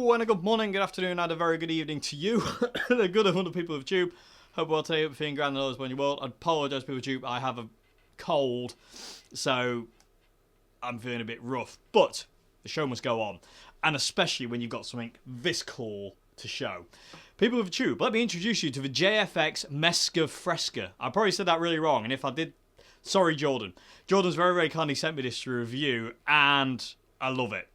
Hello, and a good morning, good afternoon, and a very good evening to you, the good and wonderful people of Tube. Hope well today, hope feeling grand and all when you will. I apologise, people of Tube, I have a cold, so I'm feeling a bit rough, but the show must go on, and especially when you've got something this cool to show. People of Tube, let me introduce you to the JFX mesquerfresquer. I probably said that really wrong, and if I did, sorry Jordan. Jordan's very, very kindly sent me this to review, and I love it.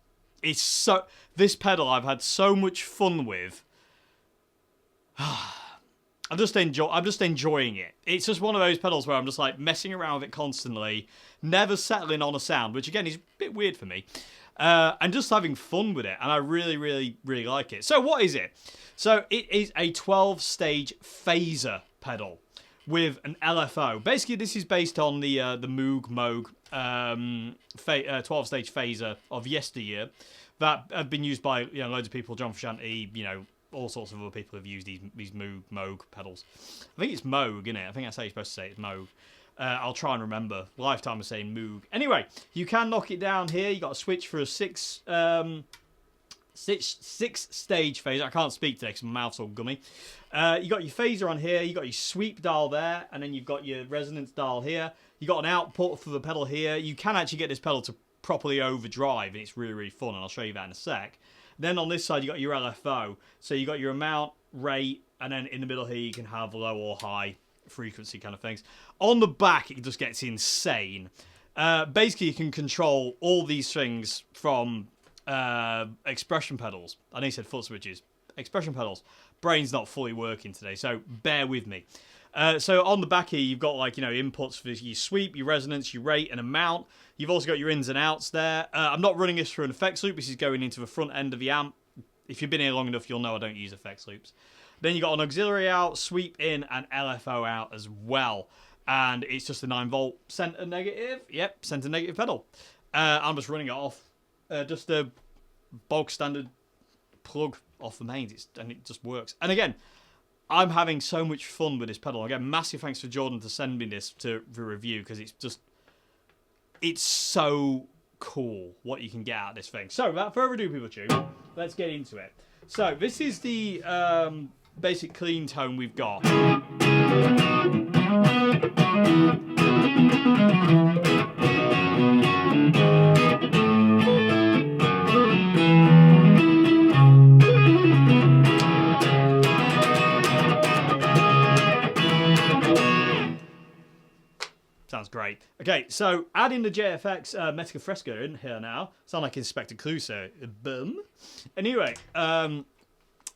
It's so... This pedal I've had so much fun with. I'm just enjoying it. It's just one of those pedals where I'm just like messing around with it constantly, never settling on a sound, which again is a bit weird for me. And just having fun with it, and I really, really, really like it. So what is it? So it is a 12-stage phaser pedal with an LFO. Basically, this is based on the Moog 12-stage phaser of yesteryear that have been used by loads of people. John Frusciante, all sorts of other people have used these Moog pedals. I think it's Moog, isn't it? I think that's how you're supposed to say it. It's Moog. I'll try and remember. Lifetime of saying Moog. Anyway, you can knock it down here. You got to switch for a six stage phaser. I can't speak today because my mouth's all gummy. You got your phaser on here. You got your sweep dial there, and then you've got your resonance dial here. You got an output for the pedal here. You can actually get this pedal to properly overdrive, and it's really, really fun, and I'll show you that in a sec. Then on this side, you got your LFO. So you got your amount, rate, and then in the middle here, you can have low or high frequency kind of things. On the back, it just gets insane. Basically, you can control all these things from expression pedals. I know you said foot switches. Expression pedals. Brain's not fully working today, so bear with me. So on the back here, you've got inputs for your sweep, your resonance, your rate, and amount. You've also got your ins and outs there. I'm not running this through an effects loop. This is going into the front end of the amp. If you've been here long enough, you'll know I don't use effects loops. Then you've got an auxiliary out, sweep in, and LFO out as well. And it's just a 9-volt center negative. Yep, center negative pedal. I'm just running it off. Just a bog standard plug off the mains, and it just works. And again, I'm having so much fun with this pedal. Again, massive thanks for Jordan to send me this to review, because it's so cool what you can get out of this thing. So without further ado, people tune, let's get into it. So this is the basic clean tone we've got. Sounds great. Okay, so adding the JFX mesquerfresquer in here now. Sound like Inspector Clouseau. Boom. Anyway,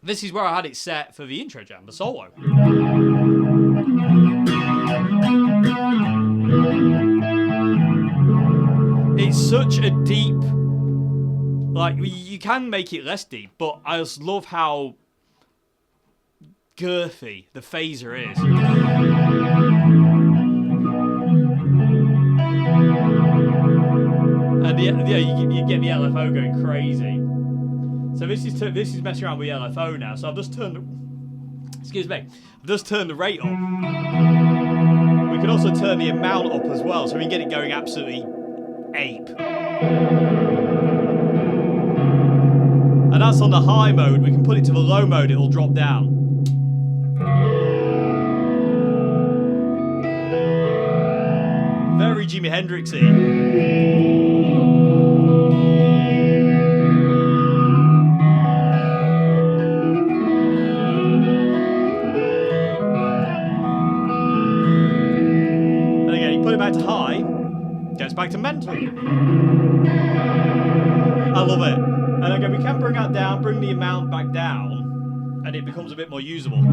this is where I had it set for the intro jam, the solo. It's such a deep... you can make it less deep, but I just love how girthy the phaser is. And you get the LFO going crazy. So this is messing around with the LFO now. So I've just turned the rate up. We can also turn the amount up as well, so we can get it going absolutely ape. And that's on the high mode. We can put it to the low mode, it'll drop down. Very Jimi Hendrixy. Back to high, gets back to mental. I love it. And again, we can bring that down, bring the amount back down, and it becomes a bit more usable.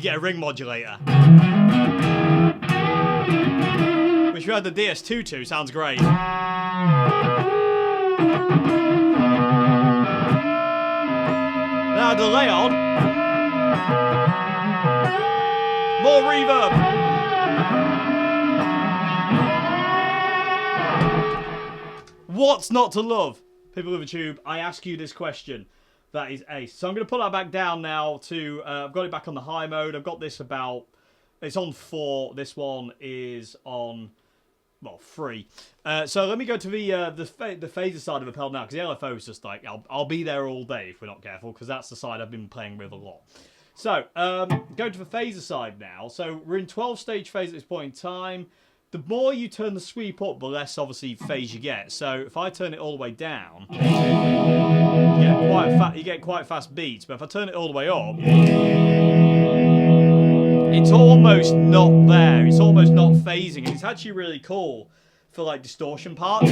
A ring modulator, which we had the DS2 to, sounds great. Now delay on. More reverb. What's not to love? People of the tube, I ask you this question. That is ace. So I'm going to put that back down now to... I've got it back on the high mode. I've got this about... It's on 4. This one is on... Well, 3. So let me go to the phaser side of the pedal now. Because the LFO is just like... I'll be there all day if we're not careful. Because that's the side I've been playing with a lot. So, go to the phaser side now. So we're in 12-stage phase at this point in time. The more you turn the sweep up, the less, obviously, phase you get. So if I turn it all the way down, you get quite fast beats. But if I turn it all the way up, it's almost not there. It's almost not phasing. And it's actually really cool for, like, distortion parts.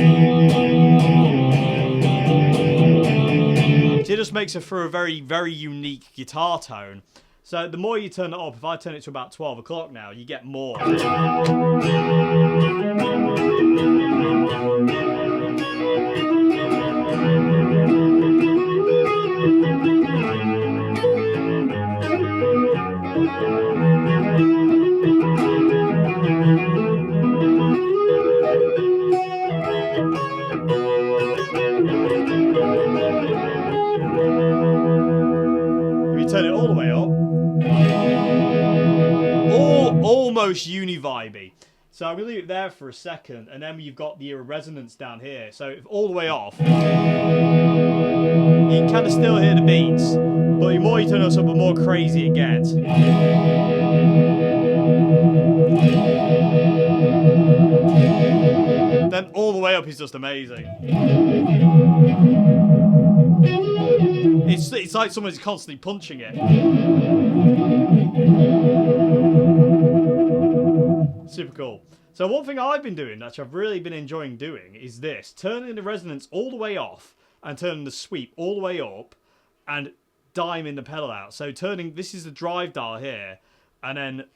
It just makes it for a very, very unique guitar tone. So the more you turn it up, if I turn it to about 12 o'clock now, you get more. If you turn it all the way up, almost uni-vibey. So I'm going to leave it there for a second, and then you've got the resonance down here. So if all the way off, you can kind of still hear the beats, but the more you turn it up, the more crazy it gets. Then all the way up is just amazing. It's like someone's constantly punching it. Super cool. So one thing I've been doing, that I've really been enjoying doing, is this. Turning the resonance all the way off and turning the sweep all the way up and diming the pedal out. So turning, this is the drive dial here, and then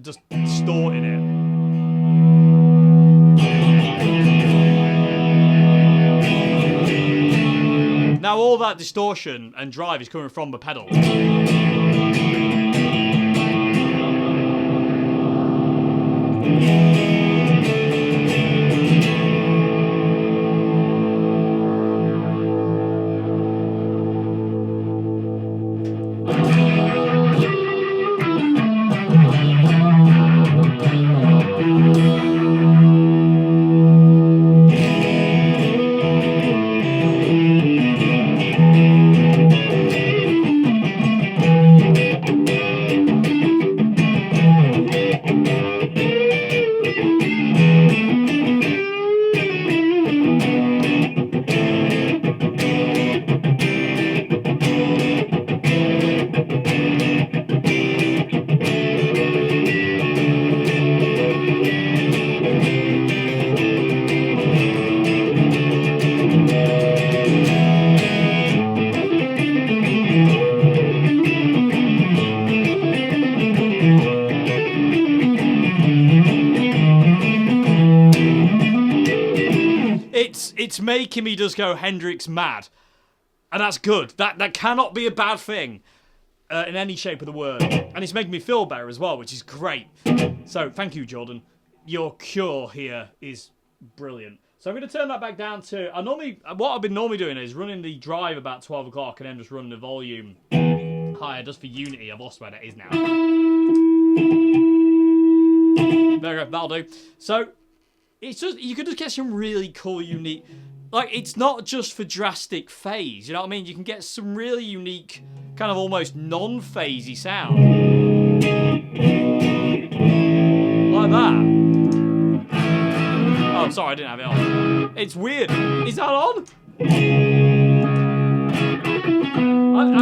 just distorting it. Now all that distortion and drive is coming from the pedal. It's making me just go Hendrix mad. And that's good. That cannot be a bad thing in any shape of the word. And it's making me feel better as well, which is great. So, thank you, Jordan. Your cure here is brilliant. So I'm going to turn that back down to... what I've been normally doing is running the drive about 12 o'clock and then just running the volume higher just for unity. I've lost where that is now. There we go. That'll do. So... It's just, you could just get some really cool, unique, like, it's not just for drastic phase, you know what I mean? You can get some really unique, kind of almost non-phasey sound. Like that. Oh, sorry, I didn't have it on. It's weird. Is that on?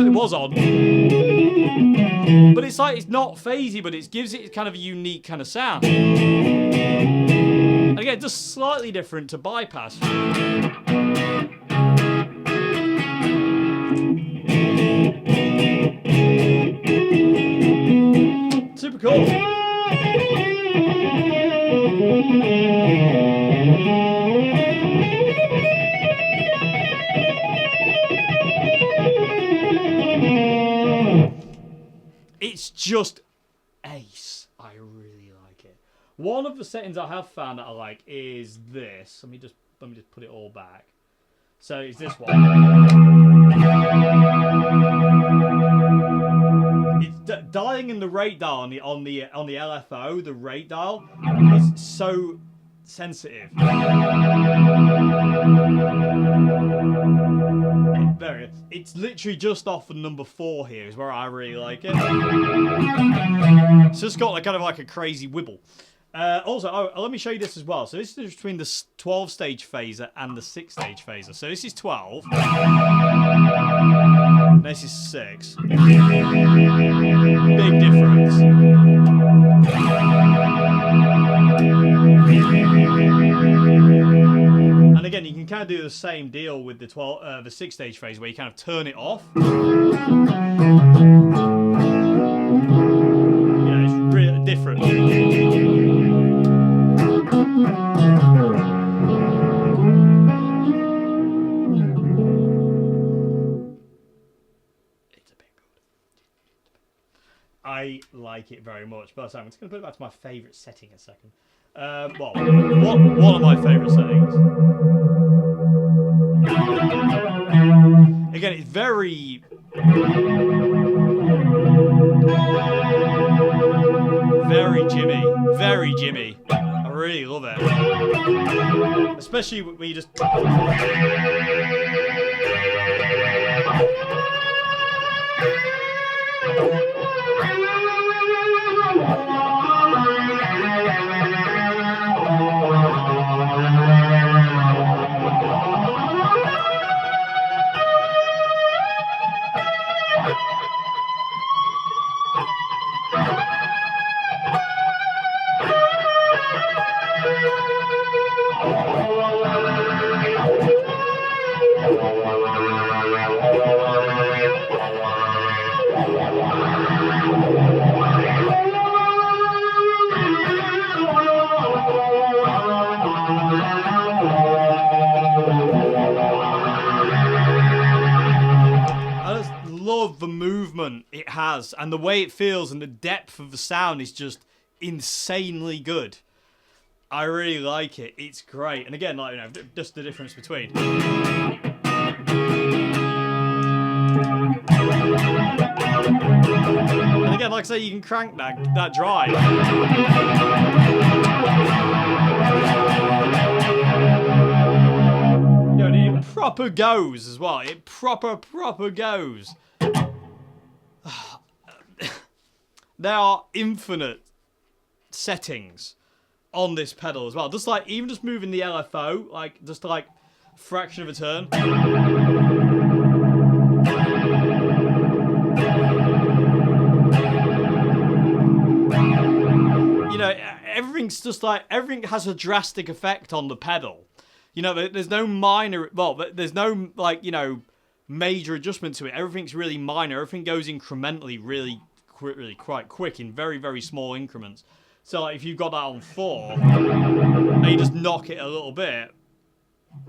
It was on. But it's like, it's not phasey, but it gives it kind of a unique kind of sound. And again, just slightly different to bypass. Super cool. It's just ace. I really like it. One of the settings I have found that I like is this. Let me just put it all back. So it's this one. It's dialing in the rate dial on the LFO. The rate dial is so sensitive. It's literally just off of number 4 here is where I really like it. It's just got like kind of like a crazy wibble. Also, let me show you this as well. So this is between the 12-stage phaser and the 6-stage phaser. So this is 12. This is 6. Big difference. And again, you can kind of do the same deal with the 6-stage phaser where you kind of turn it off. It's really different. I like it very much, but I'm just going to put it back to my favourite setting in a second. Well, one of my favourite settings. Again, it's very... very Jimmy. Very Jimmy. I really love it. Especially when you just... The movement it has and the way it feels and the depth of the sound is just insanely good. I really like it. It's great. And again, like, just the difference between. And again, like I say, you can crank that drive. And it proper goes as well. It proper goes. There are infinite settings on this pedal as well. Just like even just moving the LFO, like just like fraction of a turn. Everything's just like everything has a drastic effect on the pedal. There's no minor. Well, there's no major adjustment to it. Everything's really minor. Everything goes incrementally, really quite quick in very, very small increments. So like, if you've got that on 4 and you just knock it a little bit,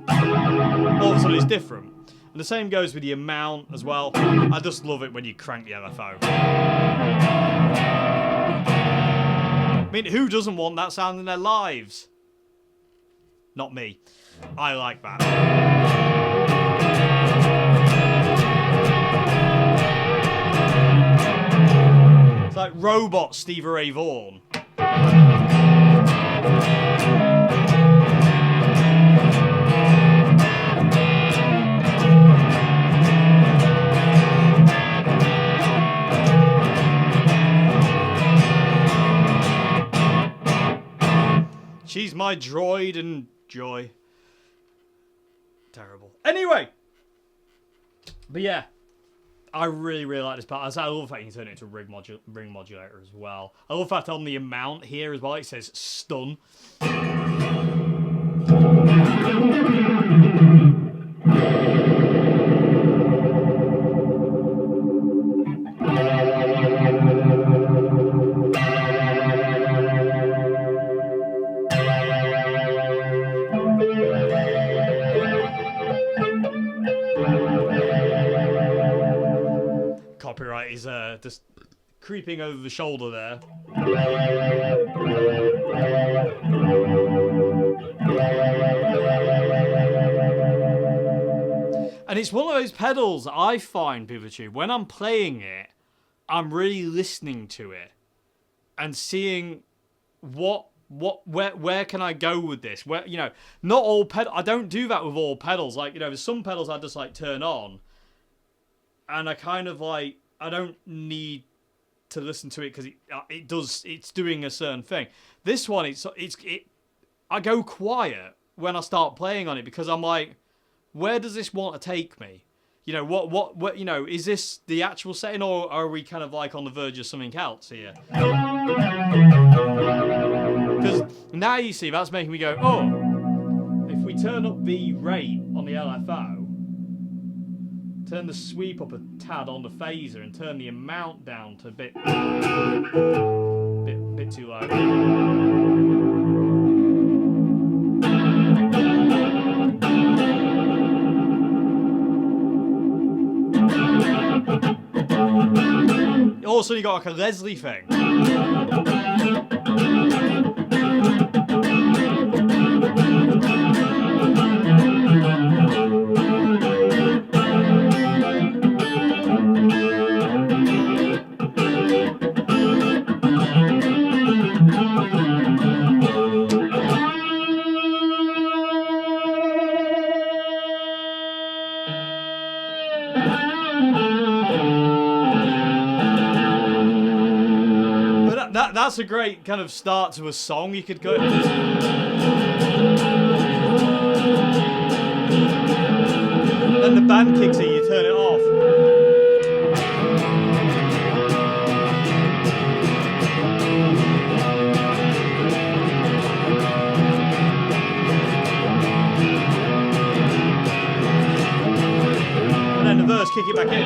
all of a sudden it's different. And the same goes with the amount as well. I just love it when you crank the LFO. I mean, who doesn't want that sound in their lives? Not me. I like that. It's like robot Stevie Ray Vaughan. She's my droid and joy. Terrible. Anyway. But yeah. I really, really like this part. I love the fact you can turn it into a ring modulator as well. I love the fact on the amount here as well, it says stun. Copyright is just creeping over the shoulder there. And it's one of those pedals I find, Pikachu, when I'm playing it, I'm really listening to it and seeing where can I go with this? Where, you know, not all I don't do that with all pedals. Like, you know, there's some pedals I just like turn on, and I kind of like, I don't need to listen to it because it's doing a certain thing. This one, I go quiet when I start playing on it because I'm like, where does this want to take me? You know, what, you know, is this the actual setting, or are we kind of like on the verge of something else here? Because now you see, that's making me go, oh, if we turn up the rate on the LFO, turn the sweep up a tad on the phaser, and turn the amount down to a bit too low. Also, you got like a Leslie thing. That's a great kind of start to a song. You could go. Then the band kicks in, you turn it off. And then the verse, kick it back in.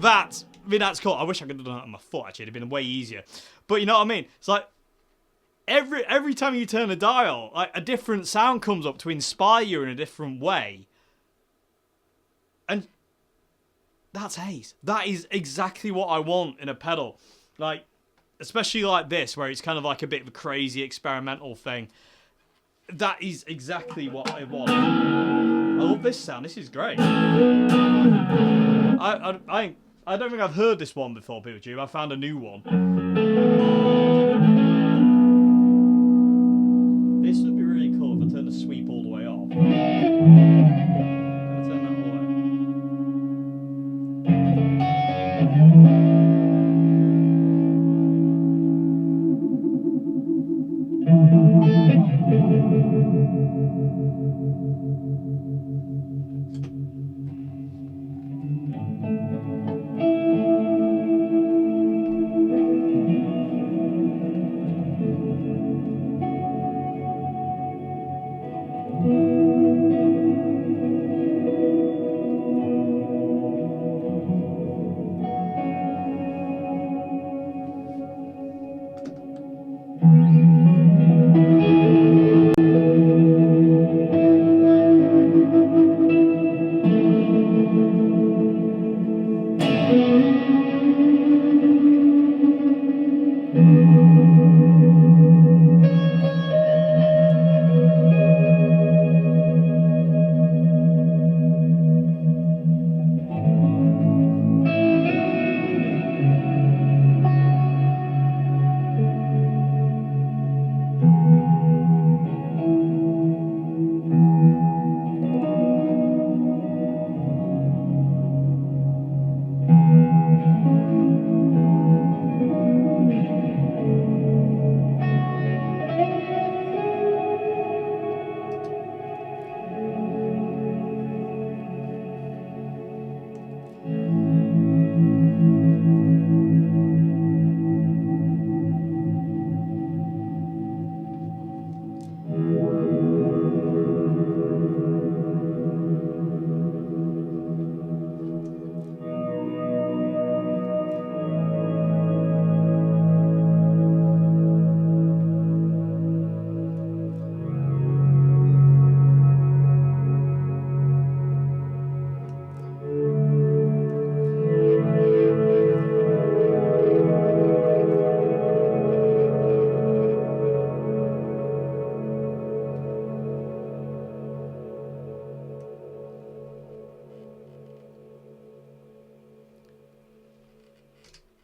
That. I mean, that's cool. I wish I could have done that on my foot, actually. It'd have been way easier. But you know what I mean? It's like, every time you turn a dial, like, a different sound comes up to inspire you in a different way. And that's ace. That is exactly what I want in a pedal. Like, especially like this, where it's kind of like a bit of a crazy experimental thing. That is exactly what I want. I love this sound. This is great. I don't think I've heard this one before, Pikachu. I found a new one. This would be really cool if I turned the sweep all the way off. Can I turn that all the way?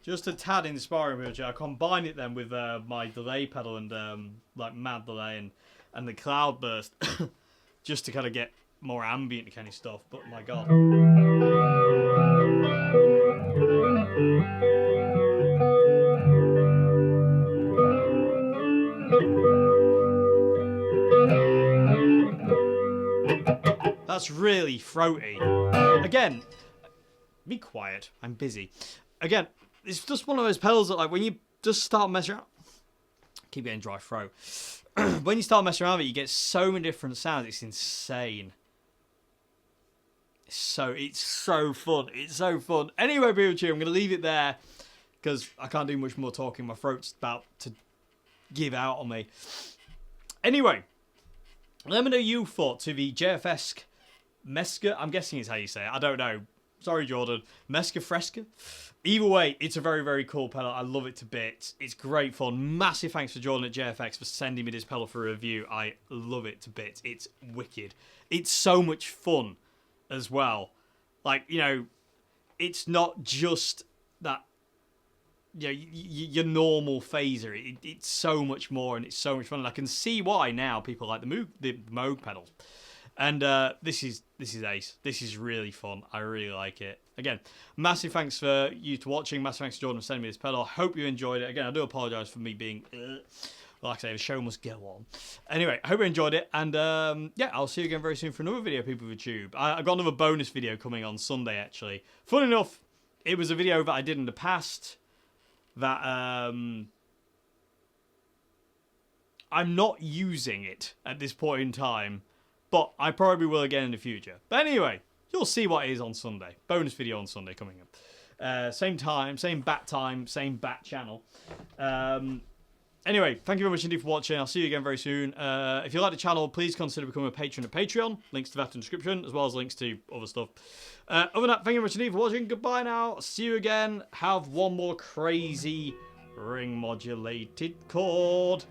Just a tad inspiring, which I combine it then with my delay pedal and like mad delay and the cloudburst, just to kind of get more ambient kind of stuff. But my god. That's really throaty. Again, be quiet. I'm busy. Again, it's just one of those pedals that, like, when you just start messing around, keep getting dry throat. When you start messing around with it, you get so many different sounds. It's insane. It's so fun. It's so fun. Anyway, people, I'm going to leave it there because I can't do much more talking. My throat's about to give out on me. Anyway, let me know your thoughts to the JFX mesquer. I'm guessing is how you say it. I don't know. Sorry, Jordan. Mesquerfresquer. Either way, it's a very, very cool pedal. I love it to bits. It's great fun. Massive thanks for Jordan at JFX for sending me this pedal for a review. I love it to bits. It's wicked. It's so much fun as well. Like, you know, it's not just that, you know, your normal phaser. It's so much more, and it's so much fun. And I can see why now people like the Moog pedals. And this is ace. This is really fun. I really like it. Again, massive thanks for you to watching. Massive thanks to Jordan for sending me this pedal. I hope you enjoyed it. Again, I do apologise for me being... like I say, the show must go on. Anyway, I hope you enjoyed it. And yeah, I'll see you again very soon for another video, people of YouTube. I've got another bonus video coming on Sunday, actually. Fun enough, it was a video that I did in the past that... I'm not using it at this point in time. But I probably will again in the future. But anyway, you'll see what it is on Sunday. Bonus video on Sunday coming up. Same time, same bat channel. Anyway, thank you very much indeed for watching. I'll see you again very soon. If you like the channel, please consider becoming a patron at Patreon. Links to that in the description, as well as links to other stuff. Other than that, thank you very much indeed for watching. Goodbye now. See you again. Have one more crazy ring modulated chord.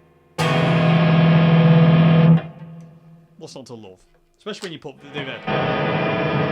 What's not to love? Especially when you put the